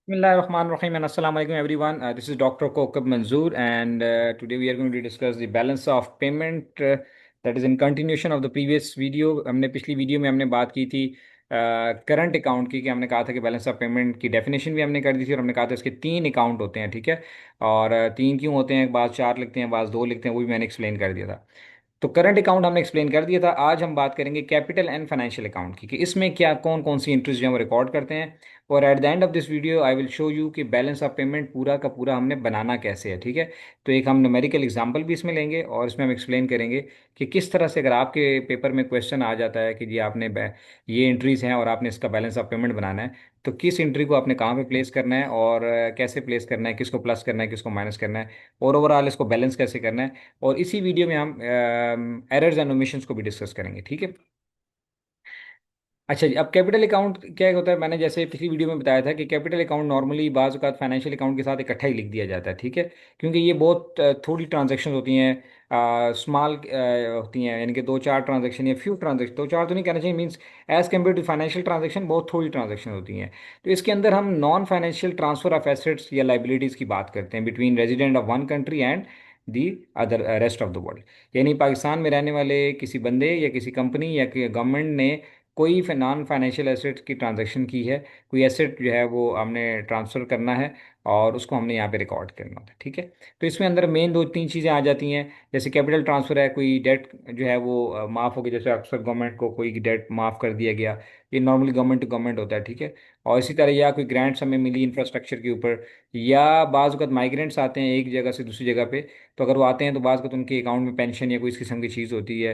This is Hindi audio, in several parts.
Bismillahirrahmanirrahim and Assalamu alaikum everyone. This is Dr. Kokab Manzoor and today we are going to discuss the balance of payment that is in continuation of the previous video. हमने पिछली वीडियो में हमने बात की थी करंट अकाउंट की कि हमने कहा था कि बैलेंस ऑफ पेमेंट की डेफिनेशन भी हमने कर दी थी और हमने कहा था इसके तीन अकाउंट होते हैं, ठीक है। और तीन क्यों होते हैं, बाज़ चार लिखते हैं, बाज़ दो लिखते हैं, वो भी मैंने एक्सप्लेन कर दिया था। तो करंट अकाउंट हमने एक्सप्लेन कर दिया था। आज हम बात करेंगे कैपिटल एंड फाइनेंशियल अकाउंट की कि इसमें क्या कौन कौन सी एंट्रीज जो हम रिकॉर्ड करते हैं। और at the end of this video I will show you कि बैलेंस ऑफ पेमेंट पूरा का पूरा हमने बनाना कैसे है, ठीक है। तो एक हम न्यूमेरिकल एग्जांपल भी इसमें लेंगे और इसमें हम एक्सप्लेन करेंगे कि किस तरह से अगर आपके पेपर में क्वेश्चन आ जाता है कि जी आपने ये एंट्रीज हैं और आपने इसका बैलेंस ऑफ पेमेंट बनाना है, तो किस एंट्री को आपने कहाँ पे प्लेस करना है और कैसे प्लेस करना है, किसको प्लस करना है, किसको माइनस करना है, और ओवरऑल इसको बैलेंस कैसे करना है। और इसी वीडियो में हम एरर्स एंड ओमिशंस को भी डिस्कस करेंगे, ठीक है। अच्छा जी, अब कैपिटल अकाउंट क्या होता है, मैंने जैसे पिछली वीडियो में बताया था कि कैपिटल अकाउंट नॉर्मली बाज़ औक़ात फाइनेंशियल अकाउंट के साथ इकट्ठा ही लिख दिया जाता है, ठीक है। क्योंकि ये बहुत थोड़ी ट्रांजैक्शन होती हैं, स्मॉल होती हैं, यानी कि दो चार ट्रांजैक्शन या फ्यू ट्रांजैक्शन, दो चार तो नहीं कहना चाहिए, means as compare to financial transaction बहुत थोड़ी ट्रांजैक्शन होती हैं। तो इसके अंदर हम non financial transfer of assets या लाइबिलिटीज़ की बात करते हैं between resident of one country and the other rest of the world. यानी पाकिस्तान में रहने वाले किसी बंदे या किसी कंपनी या गवर्नमेंट ने कोई नॉन फाइनेंशियल एसेट की ट्रांजैक्शन की है, कोई एसेट जो है वो हमने ट्रांसफ़र करना है और उसको हमने यहाँ पे रिकॉर्ड करना होता है, ठीक है। तो इसमें अंदर मेन दो तीन चीज़ें आ जाती हैं। जैसे कैपिटल ट्रांसफ़र है, कोई डेट जो है वो माफ़ हो गई, जैसे अक्सर गवर्नमेंट को कोई डेट माफ़ कर दिया गया, ये नॉर्मली गवर्नमेंट टू गवर्नमेंट होता है, ठीक है। और इसी तरह या कोई ग्रांट्स हमें मिली इंफ्रास्ट्रक्चर के ऊपर, या बाज़ वक़्त माइग्रेंट्स आते हैं एक जगह से दूसरी जगह पे, तो अगर वो आते हैं तो बाज़ वक़्त उनके अकाउंट में पेंशन या कोई इस किस्म की चीज़ होती है,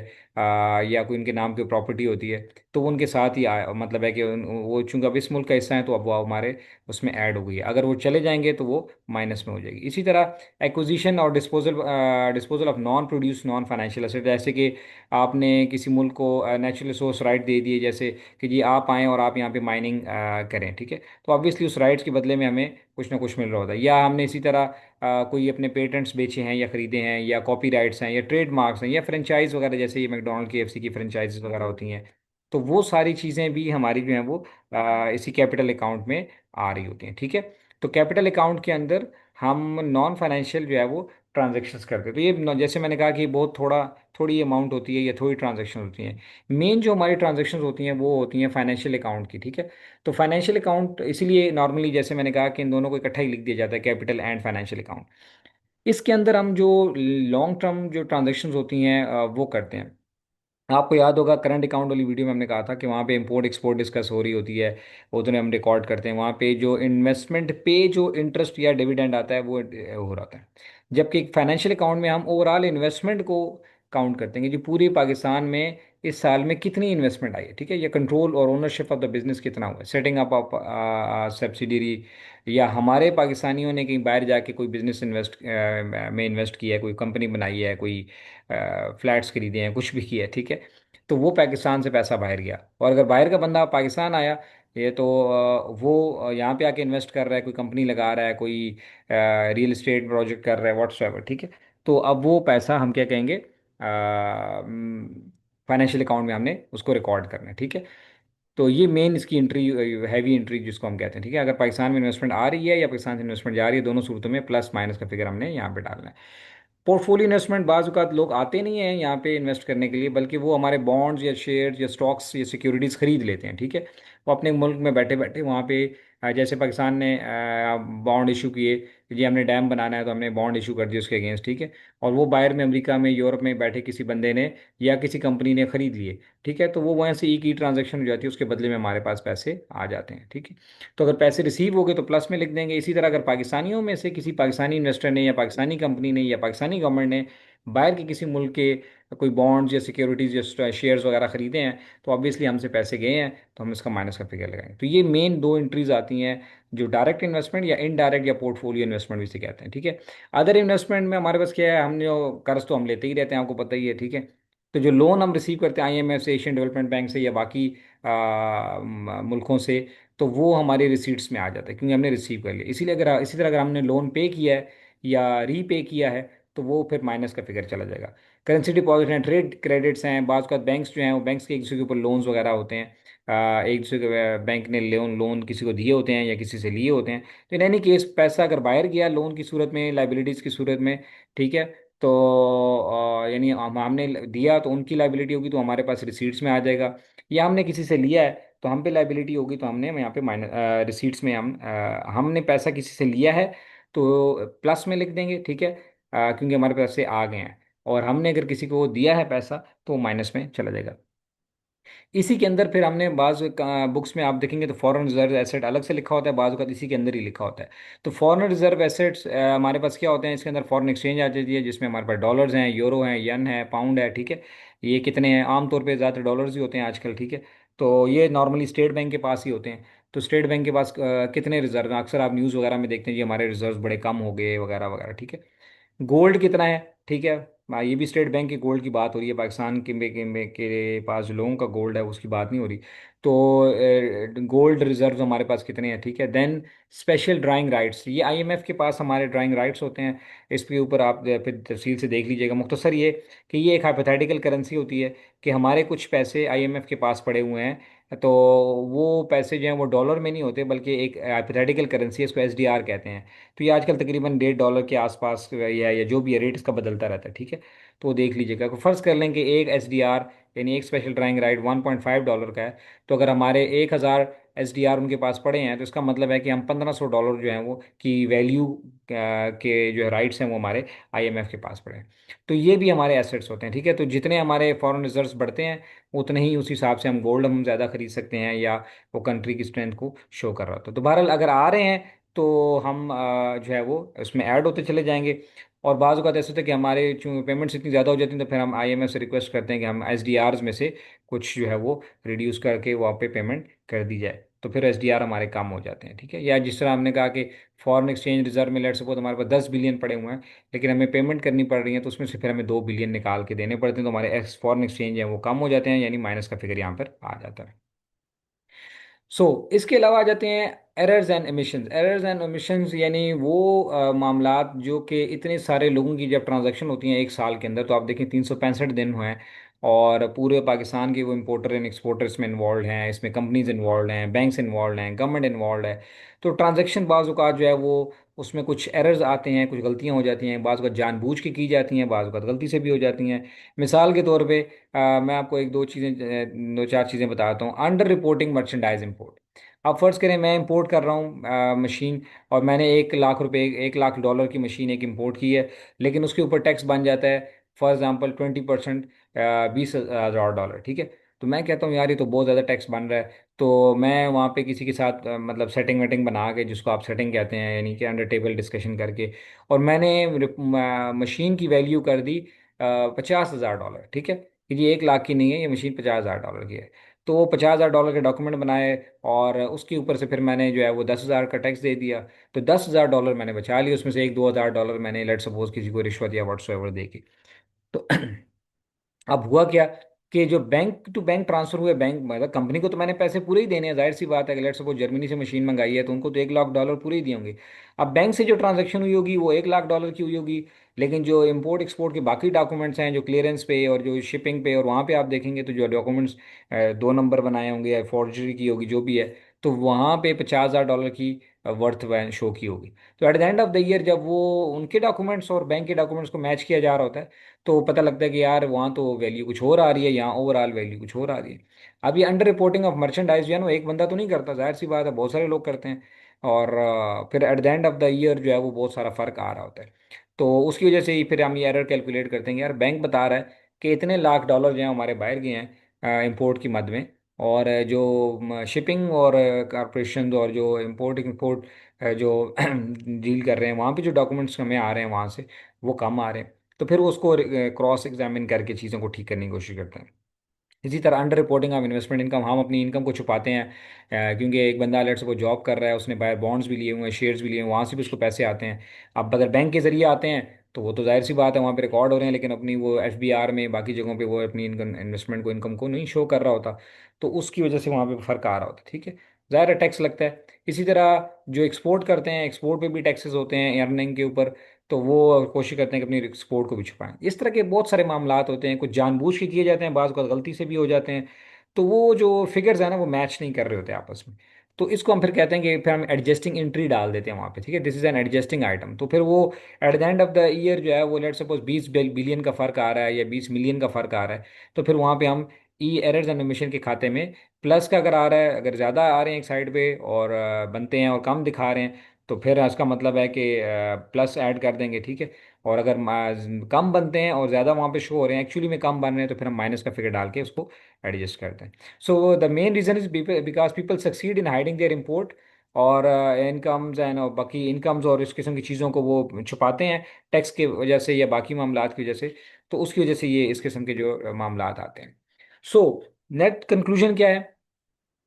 या कोई उनके नाम की प्रॉपर्टी होती है, तो वो उनके साथ ही मतलब है कि वो चूंकि अब इस मुल्क का हिस्सा है तो अब वो हमारे उसमें ऐड हो गई है। अगर वो चले जाएंगे तो वो माइनस में हो जाएगी। इसी तरह एक्विजिशन और disposal disposal of non produce non financial asset, जैसे कि आपने किसी मुल्क को नेचुरल रिसोर्स राइट दे दिए, जैसे कि जी आप आएँ और आप यहाँ पे माइनिंग करें, ठीक है। तो ऑब्वियसली उस राइट्स के बदले में हमें कुछ ना कुछ मिल रहा होता है। या हमने इसी तरह कोई अपने पेटेंट्स बेचे हैं या ख़रीदे हैं, या कॉपीराइट्स हैं, या ट्रेडमार्क्स हैं, या फ्रेंचाइज वगैरह, जैसे ये मैकडोनल्ड KFC की फ्रेंचाइज वगैरह होती हैं, तो वो सारी चीज़ें भी हमारी जो हैं वो इसी कैपिटल अकाउंट में आ रही होती हैं, ठीक है। तो कैपिटल अकाउंट के अंदर हम नॉन फाइनेंशियल जो है वो ट्रांजेक्शन्स करते हैं। तो ये जैसे मैंने कहा कि बहुत थोड़ी अमाउंट होती है या थोड़ी ट्रांजेक्शन होती हैं। मेन जो हमारी ट्रांजेक्शन्स होती हैं वो होती हैं फाइनेंशियल अकाउंट की, ठीक है। तो फाइनेंशियल अकाउंट इसीलिए नॉर्मली जैसे मैंने कहा कि इन दोनों को इकट्ठा ही लिख दिया जाता है, कैपिटल एंड फाइनेंशियल अकाउंट। इसके अंदर हम जो लॉन्ग टर्म जो ट्रांजेक्शन्स होती हैं वो करते हैं। आपको याद होगा करंट अकाउंट वाली वीडियो में हमने कहा था कि वहाँ पे इंपोर्ट एक्सपोर्ट डिस्कस हो रही होती है, वो तो हम रिकॉर्ड करते हैं। वहाँ पे जो इन्वेस्टमेंट पे जो इंटरेस्ट या डिविडेंड आता है वो हो रहा है। जबकि फाइनेंशियल अकाउंट में हम ओवरऑल इन्वेस्टमेंट को काउंट करते हैं कि जो पूरे पाकिस्तान में इस साल में कितनी इन्वेस्टमेंट आई है, ठीक है। या कंट्रोल और ओनरशिप ऑफ द बिजनेस कितना हुआ है, सेटिंग अप ऑफ सब्सिडरी, या हमारे पाकिस्तानियों ने कहीं बाहर जाके कोई बिजनेस में इन्वेस्ट किया है, कोई कंपनी बनाई है, कोई फ्लैट्स खरीदे हैं, कुछ भी किया है, ठीक है। तो वो पाकिस्तान से पैसा बाहर गया, और अगर बाहर का बंदा पाकिस्तान आया, ये तो वो यहाँ पे आके इन्वेस्ट कर रहा है, कोई कंपनी लगा रहा है, कोई रियल एस्टेट प्रोजेक्ट कर रहा है, व्हाट्सएवर, ठीक है। तो अब वो पैसा हम क्या कहेंगे, फाइनेंशियल अकाउंट में हमने उसको रिकॉर्ड करना है, ठीक है। तो ये मेन इसकी एंट्री, हैवी एंट्री जिसको हम कहते हैं, ठीक है। अगर पाकिस्तान में इन्वेस्टमेंट आ रही है या पाकिस्तान से इन्वेस्टमेंट जा रही है, दोनों सूरतों में प्लस माइनस का फिगर हमने यहाँ पे डालना है। पोर्टफोलियो इन्वेस्टमेंट, बाज़ औक़ात लोग आते नहीं हैं यहाँ पे इन्वेस्ट करने के लिए, बल्कि वो हमारे बॉन्ड्स या शेयर्स या स्टॉक्स या सिक्योरिटीज़ खरीद लेते हैं, ठीक है। वो अपने मुल्क में बैठे बैठे वहाँ पे जैसे पाकिस्तान ने बॉन्ड इशू किए कि जी हमने डैम बनाना है तो हमने बॉन्ड इशू कर दिए उसके अगेंस्ट, ठीक है। और वो बाहर में अमेरिका में यूरोप में बैठे किसी बंदे ने या किसी कंपनी ने खरीद लिए, ठीक है। तो वो वहाँ से एक ही ट्रांजेक्शन हो जाती है, उसके बदले में हमारे पास पैसे आ जाते हैं, ठीक है। तो अगर पैसे रिसीव हो गए तो प्लस में लिख देंगे। इसी तरह अगर पाकिस्तानियों में से किसी पाकिस्तानी इन्वेस्टर ने या पाकिस्तानी कंपनी ने या पाकिस्तानी गवर्नमेंट ने बाहर के किसी मुल्क के कोई बॉन्ड्स या सिक्योरिटीज़ या शेयर्स वगैरह खरीदे हैं, तो ऑब्वियसली हमसे पैसे गए हैं, तो हम इसका माइनस का फिगर लगाएंगे। तो ये मेन दो एंट्रीज आती हैं, जो डायरेक्ट इन्वेस्टमेंट या इनडायरेक्ट या पोर्टफोलियो इन्वेस्टमेंट भी से कहते हैं, ठीक है। अदर इन्वेस्टमेंट में हमारे पास क्या है, हम जो कर्ज तो हम लेते ही रहते हैं, आपको पता ही है, ठीक है। तो जो लोन हम रिसीव करते हैं IMF से, एशियन डेवलपमेंट बैंक से, या बाकी मुल्कों से, तो वो हमारे रिसीट्स में आ जाता है क्योंकि हमने रिसीव कर लिया। इसीलिए अगर इसी तरह अगर हमने लोन पे किया है या रीपे किया है, तो वो फिर माइनस का फिगर चला जाएगा। करेंसी डिपॉजिट हैं, ट्रेड क्रेडिट्स हैं, बाज़ का बैंक्स जो हैं वो बैंक्स के एक दूसरे के ऊपर लोन्स वगैरह होते हैं, एक दूसरे के बैंक ने लोन लोन किसी को दिए होते हैं या किसी से लिए होते हैं। तो इन एनी केस पैसा अगर बाहर गया लोन की सूरत में, लाइबिलिटीज़ की सूरत में, ठीक है, तो यानी हमने दिया तो उनकी लाइबिलिटी होगी, तो हमारे पास रिसीट्स में आ जाएगा। या हमने किसी से लिया है तो हम पे लाइबिलिटी होगी, तो हमने यहाँ पे माइनस रिसीट्स में हमने पैसा किसी से लिया है तो प्लस में लिख देंगे, ठीक है, क्योंकि हमारे पैसे आ गए हैं। और हमने अगर किसी को दिया है पैसा तो माइनस में चला जाएगा। इसी के अंदर फिर हमने बाज बुक्स में आप देखेंगे तो फॉरेन रिजर्व एसेट अलग से लिखा होता है, बाजू का इसी के अंदर ही लिखा होता है। तो फॉरेन रिजर्व एसेट्स हमारे पास क्या होते हैं, इसके अंदर फॉरेन एक्सचेंज आ जाती है, जिसमें हमारे पास डॉलर्स हैं, यूरो हैं, यन है, पाउंड है, ठीक है। ये कितने हैं, आमतौर पे ज़्यादा डॉलर्स ही होते हैं आजकल, ठीक है। तो ये नॉर्मली स्टेट बैंक के पास ही होते हैं। तो स्टेट बैंक के पास कितने रिजर्व हैं, अक्सर आप न्यूज़ वगैरह में देखते हैं जी हमारे रिजर्व बड़े कम हो गए वगैरह वगैरह, ठीक है। गोल्ड कितना है, ठीक है। ये भी स्टेट बैंक के गोल्ड की बात हो रही है, पाकिस्तान के पास जो लोगों का गोल्ड है उसकी बात नहीं हो रही। तो गोल्ड रिजर्व हमारे पास कितने हैं, ठीक है। देन स्पेशल ड्राइंग राइट्स, ये आईएमएफ के पास हमारे ड्राइंग राइट्स होते हैं। इसके ऊपर आप फिर तफसील से देख लीजिएगा। मुख्तसर ये कि ये एक हाइपोथेटिकल करेंसी होती है कि हमारे कुछ पैसे आईएमएफ के पास पड़े हुए हैं, तो वो पैसे जो हैं वो डॉलर में नहीं होते बल्कि एक हाइपोथेटिकल करेंसी है, इसको एसडीआर कहते हैं। तो ये आजकल तकरीबन $1.5 के आसपास या जो भी है रेट इसका बदलता रहता है, ठीक है। तो देख लीजिएगा, तो फर्ज कर लें कि एक एसडीआर यानी एक स्पेशल ड्राइंग राइट $1.5 का है। तो अगर हमारे 1,000 एसडीआर उनके पास पड़े हैं तो इसका मतलब है कि हम $1,500 जो है वो की वैल्यू के जो राइट्स हैं वो हमारे आईएमएफ के पास पड़े हैं। तो ये भी हमारे एसेट्स होते हैं, ठीक है। तो जितने हमारे फॉरेन रिजर्व्स बढ़ते हैं उतने ही उस हिसाब से हम गोल्ड हम ज़्यादा खरीद सकते हैं, या वो कंट्री की स्ट्रेंथ को शो कर रहा होता है। तो बहरहाल अगर आ रहे हैं तो हम जो है वो उसमें ऐड होते चले जाएंगे। और बाज़ औक़ात ऐसे होता है कि हमारे चूँकि पेमेंट्स इतनी ज़्यादा हो जाती हैं तो फिर हम आईएमएफ से रिक्वेस्ट करते हैं कि हम एसडीआर्स में से कुछ जो है वो रिड्यूस करके वहाँ पे पेमेंट कर दी जाए, तो फिर एसडीआर हमारे काम हो जाते हैं, ठीक है। या जिस तरह हमने कहा कि फॉरेन एक्सचेंज रिजर्व में लेट सपोज हमारे पास 10 बिलियन पड़े हुए हैं, लेकिन हमें पेमेंट करनी पड़ रही है, तो उसमें से फिर हमें 2 बिलियन निकाल के देने पड़ते हैं, तो हमारे एक्स फॉरेन एक्सचेंज हैं वो कम हो जाते हैं, यानी माइनस का फिगर यहाँ पर आ जाता है। इसके अलावा आ जाते हैं errors and emissions. Errors and emissions यानी वो मामलात जो कि इतने सारे लोगों की जब ट्रांजैक्शन होती हैं एक साल के अंदर, तो आप देखें 365 दिन हुए हैं और पूरे पाकिस्तान के वो इम्पोर्टर एंड एक्सपोर्टर्स में इन्वॉल्व हैं, इसमें कंपनीज इन्वॉल्व हैं, बैंक्स इन्वॉल्व हैं, गवर्नमेंट इन्वॉल्व है। तो ट्रांजैक्शन बाज़ औक़ात जो है वो उसमें कुछ एरर्स आते हैं, कुछ गलतियां हो जाती हैं, बाज़ औक़ात जानबूझ के की जाती हैं, बाज़ औक़ात गलती से भी हो जाती हैं। मिसाल के तौर पे मैं आपको एक दो चार चीज़ें बताता हूँ। Under reporting merchandise import. अब फर्ज करें मैं इंपोर्ट कर रहा हूँ मशीन, और मैंने $1 लाख, $1 लाख की मशीन एक इंपोर्ट की है, लेकिन उसके ऊपर टैक्स बन जाता है फॉर एग्जांपल 20%, $20,000, ठीक है। तो मैं कहता हूँ यार ये तो बहुत ज़्यादा टैक्स बन रहा है। तो मैं वहाँ पे किसी के साथ मतलब सेटिंग वेटिंग बना के, जिसको आप सेटिंग कहते हैं, यानी कि अंडर टेबल डिस्कशन करके, और मैंने मशीन की वैल्यू कर दी $50,000, ठीक है। कि ये 1 लाख की नहीं है, ये मशीन $50,000 की है। तो वो $50,000 के डॉक्यूमेंट बनाए, और उसके ऊपर से फिर मैंने जो है वो 10,000 का टैक्स दे दिया। तो $10,000 मैंने बचा लिया, उसमें से एक $2,000 मैंने लेट सपोज किसी को रिश्वत या व्हाट्सएवर दे के। तो अब हुआ क्या कि जो बैंक टू बैंक ट्रांसफर हुए, बैंक मतलब कंपनी को तो मैंने पैसे पूरे ही देने हैं, जाहिर सी बात है। लेट्स सपोज जर्मनी से मशीन मंगाई है तो उनको तो $1 लाख पूरे ही दिए होंगे। अब बैंक से जो ट्रांजैक्शन हुई होगी वो $1 लाख की हुई होगी, लेकिन जो इम्पोर्ट एक्सपोर्ट के बाकी डॉक्यूमेंट्स हैं, जो क्लियरेंस पे और जो शिपिंग पे, और वहाँ पे आप देखेंगे तो जो डॉक्यूमेंट्स 2 नंबर बनाए होंगे या फॉर्जरी की होगी जो भी है, तो वहाँ पे $50,000 की वर्थ शो की होगी। तो at the end of the year जब वो उनके डॉक्यूमेंट्स और बैंक के डॉक्यूमेंट्स को मैच किया जा रहा होता है, तो पता लगता है कि यार वहाँ तो वैल्यू कुछ और आ रही है, यहाँ ओवरऑल वैल्यू कुछ और आ रही है। अब ये अंडर रिपोर्टिंग ऑफ मर्चेंडाइज जो है ना, एक बंदा तो नहीं करता, जाहिर सी बात है, बहुत सारे लोग करते हैं। और फिर at the end of the year जो है वो बहुत सारा फर्क आ रहा होता है। तो उसकी वजह से ही फिर हम ये एरर कैलकुलेट करते हैं कि यार बैंक बता रहा है कि इतने $1 लाख जो हैं हमारे बाहर गए हैं इम्पोर्ट की मद में, और जो शिपिंग और कॉरपोरेशन और जो इम्पोर्ट इंपोर्ट जो डील कर रहे हैं वहाँ पे जो डॉक्यूमेंट्स हमें आ रहे हैं वहाँ से वो कम आ रहे हैं। तो फिर वो उसको क्रॉस एग्जामिन करके चीज़ों को ठीक करने की कोशिश करते हैं। इसी तरह under reporting of investment income, हम अपनी इनकम को छुपाते हैं क्योंकि एक बंदा लेट्स सपोज जॉब कर रहा है, उसने बाहर बॉन्ड्स भी लिए हुए हैं, शेयर्स भी लिए हुए हैं, वहाँ से भी उसको पैसे आते हैं। अब अगर बैंक के जरिए आते हैं तो वो तो जाहिर सी बात है वहाँ पे रिकॉर्ड हो रहे हैं, लेकिन अपनी वो एफबीआर में बाकी जगहों पे वो अपनी इनकम इन्वेस्टमेंट को इनकम को नहीं शो कर रहा होता। तो उसकी वजह से वहाँ पे फ़र्क आ रहा होता है, ठीक है। ज़ाहिर है टैक्स लगता है। इसी तरह जो एक्सपोर्ट करते हैं, एक्सपोर्ट पे भी टैक्सेस होते हैं अर्निंग के ऊपर, तो वो कोशिश करते हैं कि अपनी एक्सपोर्ट को भी छुपाएं। इस तरह के बहुत सारे मामलात होते हैं, कुछ जानबूझ के किए जाते हैं, बाज़ गलती से भी हो जाते हैं। तो वो जो फिगर्स है ना वो मैच नहीं कर रहे होते आपस में। तो इसको हम फिर कहते हैं कि फिर हम एडजस्टिंग एंट्री डाल देते हैं वहाँ पे, ठीक है, this is an adjusting item. तो फिर वो at the end of the year जो है वो लेट सपोज 20 बिलियन का फर्क आ रहा है या 20 मिलियन का फर्क आ रहा है, तो फिर वहाँ पे हम ई एरर्स एंड ओमिशन के खाते में प्लस का अगर आ रहा है, अगर ज़्यादा आ रहे हैं एक साइड पे और बनते हैं और कम दिखा रहे हैं, तो फिर इसका मतलब है कि प्लस ऐड कर देंगे, ठीक है। और अगर कम बनते हैं और ज़्यादा वहाँ पे शो हो रहे हैं, एक्चुअली में कम बन रहे हैं, तो फिर हम माइनस का फिगर डाल के उसको एडजस्ट करते हैं। So the main reason is because people succeed in hiding their import or incomes and बाकी इनकम्स और इस किस्म की चीज़ों को वो छुपाते हैं टैक्स की वजह से या बाकी मामलात की वजह से। तो उसकी वजह से ये इस किस्म के जो मामलात आते हैं। सो नेट कंक्लूजन क्या है?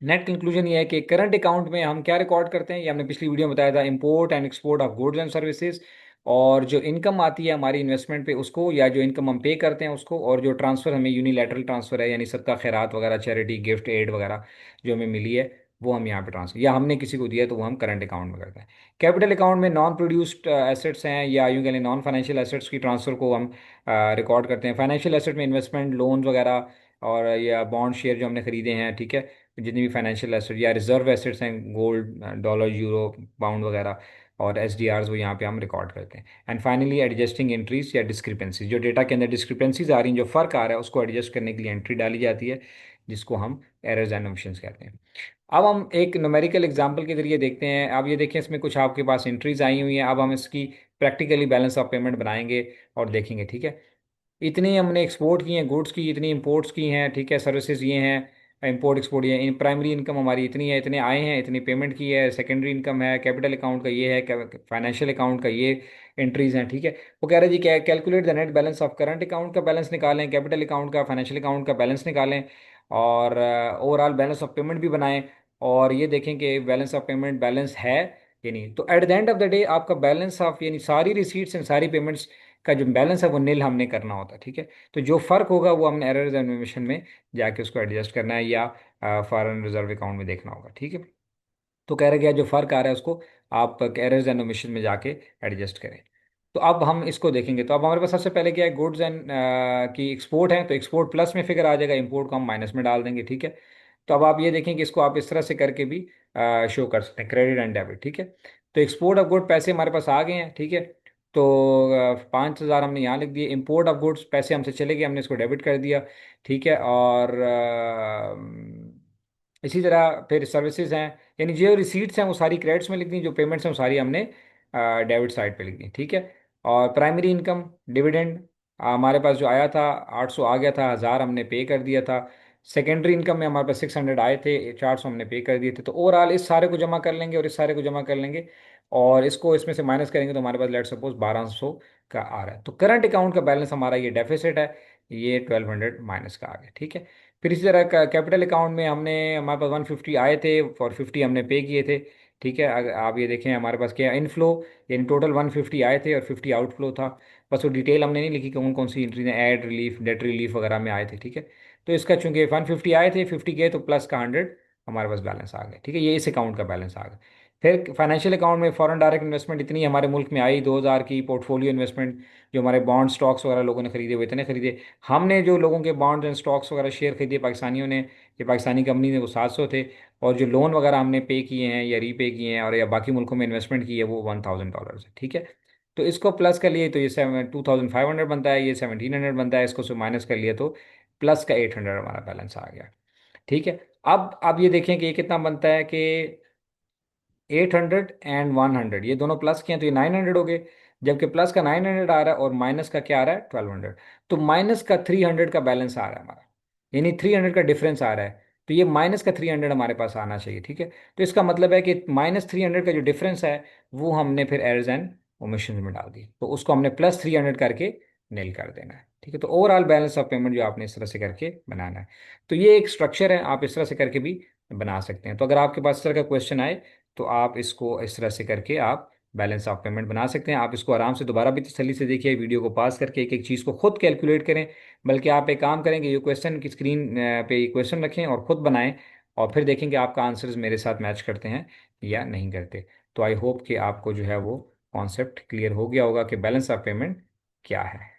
नेट कंक्लूजन ये है कि करंट अकाउंट में हम क्या रिकॉर्ड करते हैं, ये हमने पिछली वीडियो में बताया था, import and export of goods and services. और जो इनकम आती है हमारी इन्वेस्टमेंट पे उसको, या जो इनकम हम पे करते हैं उसको, और जो ट्रांसफ़र हमें यूनिलैटरल ट्रांसफ़र है यानी सदका खैरात वगैरह, चैरिटी, गिफ्ट, एड वगैरह जो हमें मिली है वो हम यहाँ पे ट्रांसफर, या हमने किसी को दिया है तो वो हम करंट अकाउंट में करते हैं। कैपिटल अकाउंट में नॉन प्रोड्यूस्ड एसेट्स हैं या यूँ कह लें नॉन फाइनेंशियल एसेट्स की ट्रांसफ़र को हम रिकॉर्ड करते हैं। फाइनेंशियल एसेट में इन्वेस्टमेंट, लोन्स वगैरह और या बॉन्ड शेयर जो हमने खरीदे हैं, ठीक है, जितनी भी फाइनेंशियल एसेट या रिजर्व एसेट्स हैं, गोल्ड, डॉलर, यूरो, पाउंड वगैरह और एस डी आर्स, वो यहाँ पे हम रिकॉर्ड करते हैं। एंड फाइनली एडजस्टिंग एंट्रीज या डिस्क्रिपेंसीज, जो डेटा के अंदर डिस्क्रिपेंसीज आ रही हैं, जो फ़र्क आ रहा है उसको एडजस्ट करने के लिए एंट्री डाली जाती है, जिसको हम एरर्स एंड ओमिशंस कहते हैं। अब हम एक न्यूमेरिकल एग्जांपल के जरिए देखते हैं। अब ये देखें इसमें कुछ आपके पास एंट्रीज आई हुई हैं, अब हम इसकी प्रैक्टिकली बैलेंस ऑफ पेमेंट बनाएंगे और देखेंगे, ठीक है। इतनी हमने एक्सपोर्ट की हैं गुड्स की, इतनी इंपोर्ट्स की हैं, ठीक है, सर्विसेज ये हैं, इंपोर्ट एक्सपोर्ट ये इन प्राइमरी इनकम हमारी इतनी है, इतने आए हैं, इतनी पेमेंट की है, सेकेंडरी इनकम है, कैपिटल अकाउंट का ये है, फाइनेंशियल अकाउंट का ये एंट्रीज हैं, ठीक है। वो कह रहे जी क्या, calculate the net balance of current account का बैलेंस निकालें, कैपिटल अकाउंट का, फाइनेंशियल अकाउंट का बैलेंस निकालें, और ओवरऑल बैलेंस ऑफ पेमेंट भी बनाएं, और ये देखें कि बैलेंस ऑफ पेमेंट बैलेंस है या नहीं। तो at the end of the day आपका बैलेंस ऑफ यानी सारी रिसीट्स एंड सारी पेमेंट्स का जो बैलेंस है वो नील हमने करना होता है, ठीक है। तो जो फर्क होगा वो हमने एरर्स एंड ओमिशन में जाके उसको एडजस्ट करना है या फॉरेन रिजर्व अकाउंट में देखना होगा, ठीक है। तो कह रहे गया जो फर्क आ रहा है उसको आप एरर्स एंड ओमिशन में जाके एडजस्ट करें। तो अब हम इसको देखेंगे। तो अब हमारे पास सबसे पहले क्या है, गुड्स एंड की एक्सपोर्ट है, तो एक्सपोर्ट प्लस में फिगर आ जाएगा, इंपोर्ट को हम माइनस में डाल देंगे, ठीक है। तो अब आप ये देखें कि इसको आप इस तरह से करके भी शो कर सकते हैं, क्रेडिट एंड डेबिट, ठीक है। तो एक्सपोर्ट ऑफ गुड पैसे हमारे पास आ गए हैं, ठीक है। तो 5,000 हमने यहाँ लिख दिए। इंपोर्ट ऑफ गुड्स पैसे हमसे चले गए, हमने इसको डेबिट कर दिया, ठीक है। और इसी तरह फिर सर्विसेज हैं, यानी जो रिसीट्स हैं वो सारी क्रेडिट्स में लिख दी, जो पेमेंट्स हैं वो सारी हमने डेबिट साइड पे लिख दी, ठीक है। और प्राइमरी इनकम, डिविडेंड हमारे पास जो आया था 800 आ गया था, 1,000 हमने पे कर दिया था। सेकेंडरी इनकम में हमारे पास 600 आए थे, 400 हमने पे कर दिए थे। तो ओवरऑल इस सारे को जमा कर लेंगे और इस सारे को जमा कर लेंगे और इसको इसमें से माइनस करेंगे, तो हमारे पास लेट सपोज 1,200 का आ रहा है। तो करंट अकाउंट का बैलेंस हमारा ये डेफिसिट है, ये 1,200 माइनस का आ गया, ठीक है। फिर इसी तरह कैपिटल अकाउंट में हमने, हमारे पास 150 आए थे और 50 हमने पे किए थे, ठीक है। अगर आप ये देखें हमारे पास क्या इनफ्लो, यानी टोटल 150 आए थे और 50 आउटफ्लो था। बस वो डिटेल हमने नहीं लिखी कि कौन कौन सी एंट्री ने ऐड रिलीफ, डेट रिलीफ वगैरह में आए थे, ठीक है। तो इसका चूंकि 150 आए थे, 50 गए, तो प्लस का 100 हमारे पास बैलेंस आ गया, ठीक है। ये इस अकाउंट का बैलेंस आ गया। फिर फाइनेंशियल अकाउंट में फॉरेन डायरेक्ट इन्वेस्टमेंट इतनी हमारे मुल्क में आई 2,000 की। पोर्टफोलियो इन्वेस्टमेंट जो हमारे बॉन्ड स्टॉक्स वगैरह लोगों ने खरीदे वो इतने खरीदे। हमने जो लोगों के बॉन्ड एंड स्टॉक्स वगैरह शेयर खरीदे पाकिस्तानियों ने, ये पाकिस्तानी कंपनी ने, वो 700 थे। और जो लोन वगैरह हमने पे किए हैं या रीपे किए हैं और या बाकी मुल्कों में इन्वेस्टमेंट की है वो $1,000 है, ठीक है। तो इसको प्लस कर लिए तो ये 2,500 बनता है, ये 1,700 बनता है, इसको से माइनस कर लिया तो प्लस का 800 हमारा बैलेंस आ गया, ठीक है। अब ये देखें कि ये कितना बनता है कि 800 एंड 100 ये दोनों प्लस के हैं तो ये 900 हो गए। जबकि प्लस का 900 आ रहा है और माइनस का क्या आ रहा है, 1,200। तो माइनस का 300 का बैलेंस आ रहा है हमारा, यानी 300 का डिफरेंस आ रहा है। तो ये माइनस का 300 हमारे पास आना चाहिए, ठीक है। तो इसका मतलब है कि -300 का जो डिफरेंस है वो हमने फिर एरर्स एंड ओमिशन में डाल दी, तो उसको हमने +300 करके नील कर देना है, ठीक है। तो ओवरऑल बैलेंस ऑफ पेमेंट जो आपने इस तरह से करके बनाना है। तो ये एक स्ट्रक्चर है, आप इस तरह से करके भी बना सकते हैं। तो अगर आपके पास इस तरह का क्वेश्चन आए तो आप इसको इस तरह से करके आप बैलेंस ऑफ पेमेंट बना सकते हैं। आप इसको आराम से दोबारा भी तसल्ली से देखिए, वीडियो को पास करके एक एक चीज़ को खुद कैलकुलेट करें। बल्कि आप एक काम करेंगे, ये क्वेश्चन की स्क्रीन पे ये क्वेश्चन रखें और ख़ुद बनाएं और फिर देखेंगे आपका आंसर्स मेरे साथ मैच करते हैं या नहीं करते। तो आई होप कि आपको जो है वो कॉन्सेप्ट क्लियर हो गया होगा कि बैलेंस ऑफ पेमेंट क्या है।